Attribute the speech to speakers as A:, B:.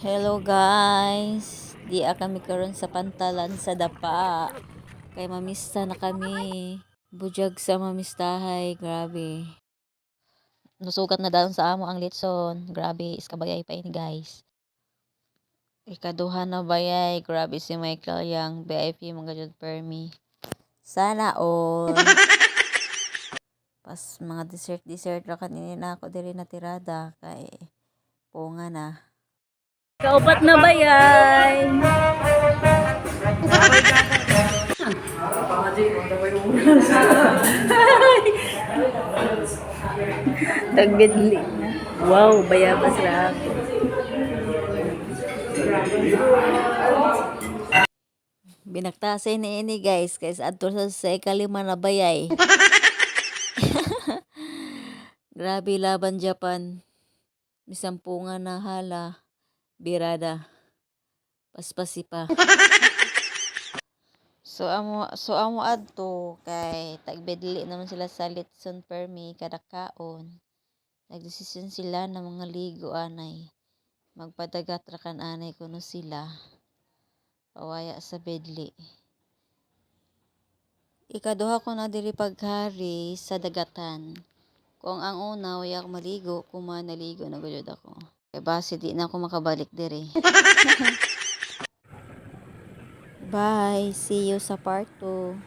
A: Hello guys, di kami karon sa pantalan sa dapa. Kay mamista na kami. Bujag sa mamistahay, grabe. Nusukat na daw sa amo ang litson. Grabe, iskabayay pa ini guys. Ikaduha na bayay, grabe si Michael yang VIP mga jud permi. Sana all. Pas mga dessert ra kanina na ako diri natirada kay punga na. Kaupat na bayay. Tagbidli. Wow, bayabas ra ako. Binaktasay ni ini guys, kay sa adto sa ikalima na bayay. Grabe laban Japan. Misampungan na hala. Birada. Paspasi pa. So amo adto kay tagbedli naman sila sa litson permi kada kaon. Nagdesisyon sila na mga ligo anay. Magpadagat ra kan anay kuno sila. Pawaya sa bedli. Ikaduha ko na diri paghari sa dagatan. Kung ang una waya ako maligo, kuman naligo na gud ako. Kay base di na ako makabalik diri. Bye, see you sa part 2.